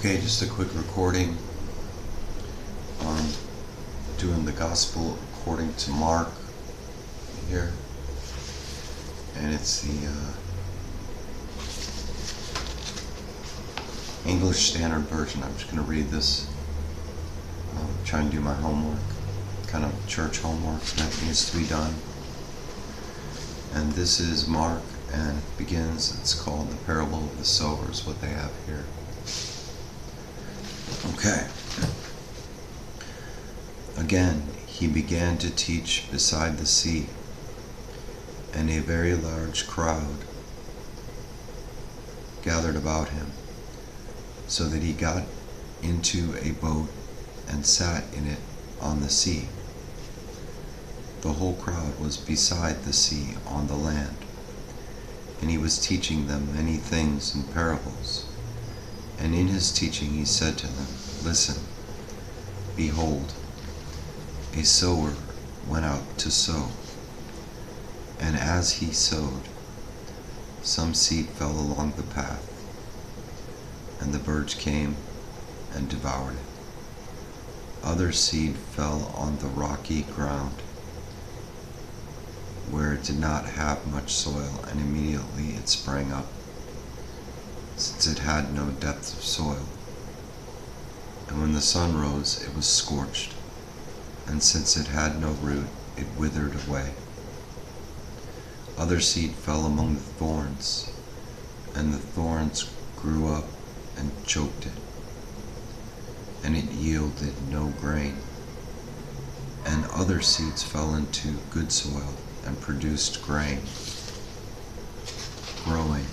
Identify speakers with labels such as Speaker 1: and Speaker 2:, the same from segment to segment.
Speaker 1: Okay, just a quick recording on doing the gospel according to Mark here, and it's the English Standard Version. I'm just going to read this, try and do my homework, kind of church homework that needs to be done. And this is Mark, and it begins, it's called the Parable of the Sowers, what they have here. Okay. Again, he began to teach beside the sea, and a very large crowd gathered about him, so that he got into a boat and sat in it on the sea. The whole crowd was beside the sea on the land, and he was teaching them many things in parables. And in his teaching he said to them, "Listen, behold, a sower went out to sow. And as he sowed, some seed fell along the path, and the birds came and devoured it. Other seed fell on the rocky ground, where it did not have much soil, and immediately it sprang up, since it had no depth of soil. And when the sun rose, it was scorched, and since it had no root, it withered away. Other seed fell among the thorns, and the thorns grew up and choked it, and it yielded no grain. And other seeds fell into good soil and produced grain, growing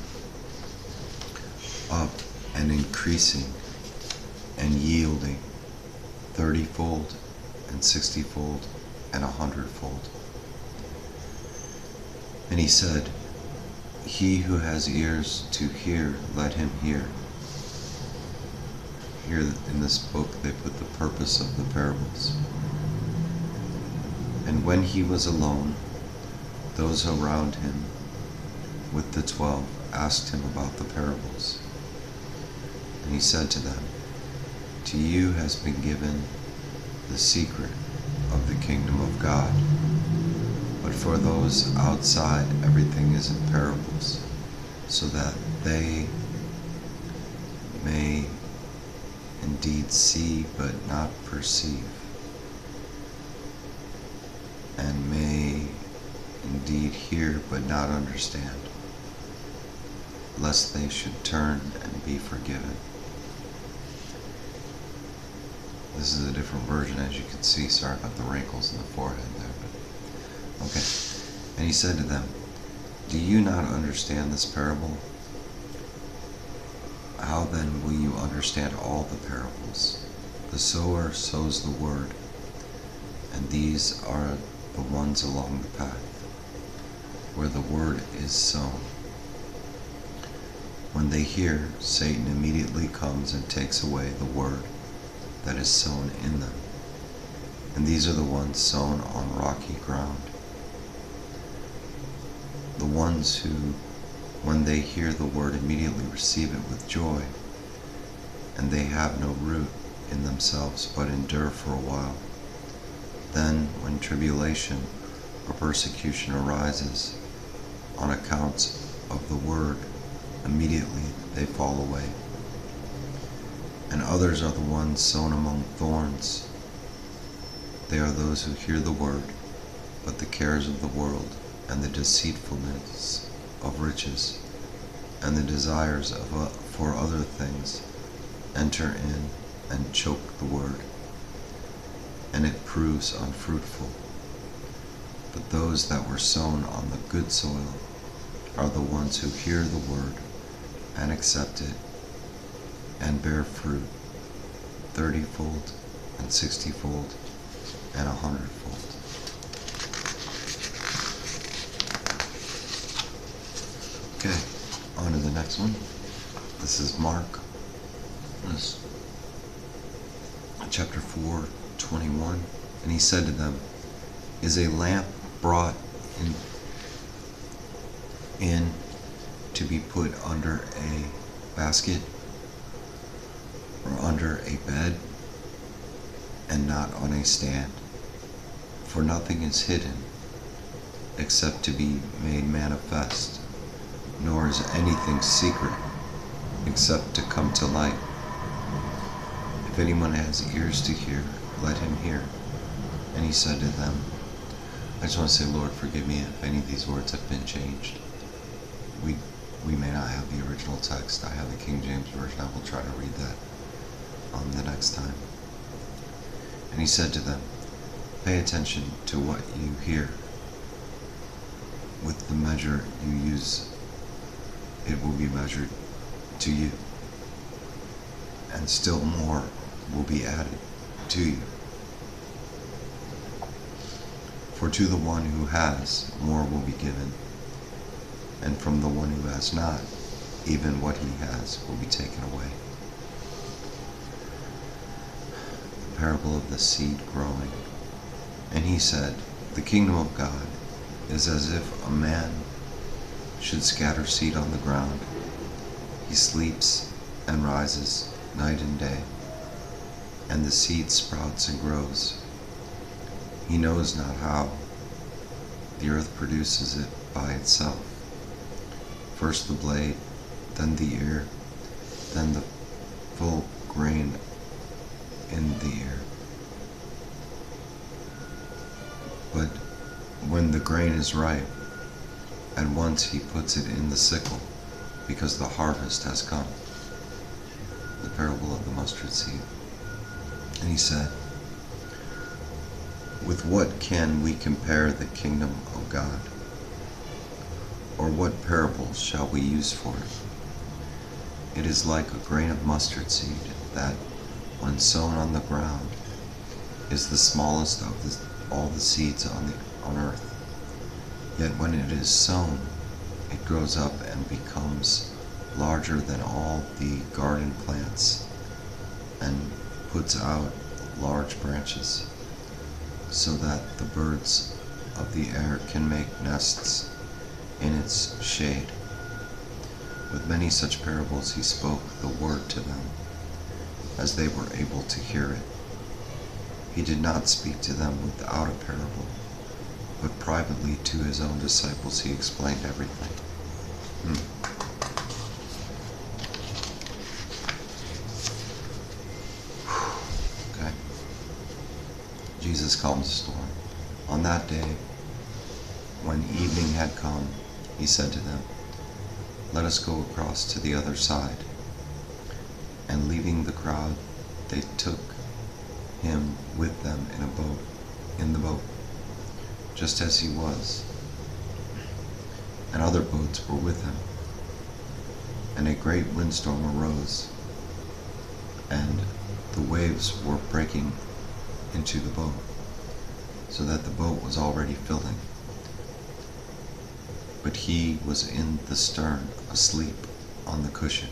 Speaker 1: up and increasing and yielding 30-fold and 60-fold and 100-fold. And he said, "He who has ears to hear, let him hear." Here in this book they put the purpose of the parables. And when he was alone, those around him with the 12 asked him about the parables. And he said to them, "To you has been given the secret of the kingdom of God. But for those outside, everything is in parables, so that they may indeed see but not perceive, and may indeed hear but not understand, lest they should turn and be forgiven." This is a different version, as you can see. Sorry about the wrinkles in the forehead there. But okay. And he said to them, "Do you not understand this parable? How then will you understand all the parables? The sower sows the word, and these are the ones along the path, where the word is sown. When they hear, Satan immediately comes and takes away the word that is sown in them. And these are the ones sown on rocky ground. The ones who, when they hear the word, immediately receive it with joy, and they have no root in themselves, but endure for a while. Then, when tribulation or persecution arises on account of the word, immediately they fall away. And others are the ones sown among thorns. They are those who hear the word, but the cares of the world, and the deceitfulness of riches, and the desires for other things enter in and choke the word, and it proves unfruitful. But those that were sown on the good soil are the ones who hear the word and accept it, and bear fruit 30-fold and 60-fold and 100-fold. Okay, on to the next one. This is Mark. This chapter 4:21. And he said to them, "Is a lamp brought in to be put under a basket, or under a bed, and not on a stand. For nothing is hidden except to be made manifest, nor is anything secret except to come to light. If anyone has ears to hear, let him hear. And he said to them, I just want to say, Lord, forgive me if any of these words have been changed. We may not have the original text. I have the King James Version. I will try to read that the next time. And he said to them, pay attention to what you hear. With the measure you use, it will be measured to you, and still more will be added to you. For to the one who has, more will be given, and from the one who has not, even what he has will be taken away. The parable of the seed growing. And he said, the kingdom of God is as if a man should scatter seed on the ground. He sleeps and rises night and day, and the seed sprouts and grows. He knows not how. The earth produces it by itself. First the blade, then the ear, then the full grain in the ear. But when the grain is ripe, at once he puts it in the sickle, because the harvest has come. The parable of the mustard seed. And he said, with what can we compare the kingdom of God? Or what parables shall we use for it? It is like a grain of mustard seed that, when sown on the ground, is the smallest of all the seeds on earth. Yet when it is sown, it grows up and becomes larger than all the garden plants, and puts out large branches, so that the birds of the air can make nests in its shade. With many such parables he spoke the word to them, as they were able to hear it. He did not speak to them without a parable, but privately to his own disciples he explained everything. Okay. Jesus calms the storm. On that day, when evening had come, he said to them, let us go across to the other side. And leaving the crowd, they took him with them in the boat, just as he was. And other boats were with him. And a great windstorm arose, and the waves were breaking into the boat, so that the boat was already filling. But he was in the stern, asleep on the cushion.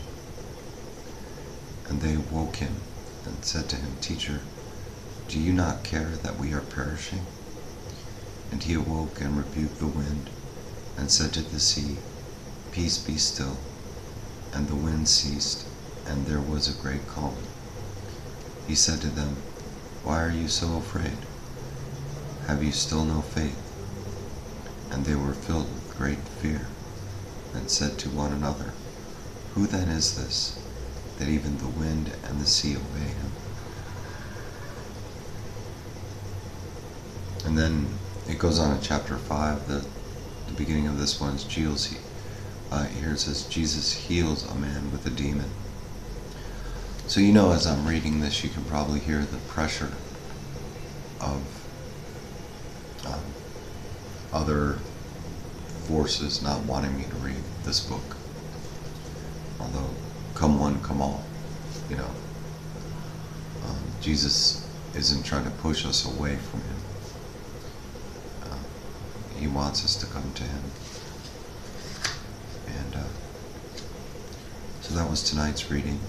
Speaker 1: And they woke him and said to him, Teacher, do you not care that we are perishing? And he awoke and rebuked the wind, and said to the sea, Peace, be still. And the wind ceased, and there was a great calm. He said to them, Why are you so afraid? Have you still no faith? And they were filled with great fear, and said to one another, Who then is this, that even the wind and the sea obey him? And then it goes on in chapter 5, the beginning of this one is here it says, Jesus heals a man with a demon. So as I'm reading this, you can probably hear the pressure of other forces not wanting me to read this book. Although, come one, come all, Jesus isn't trying to push us away from him. He wants us to come to him. And so that was tonight's reading.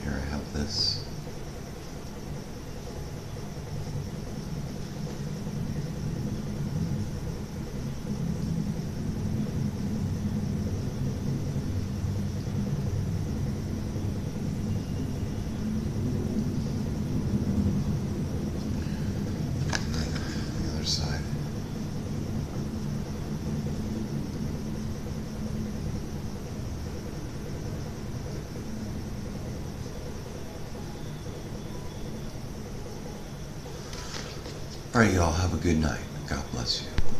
Speaker 1: Here I have this. All right, y'all, have a good night. God bless you.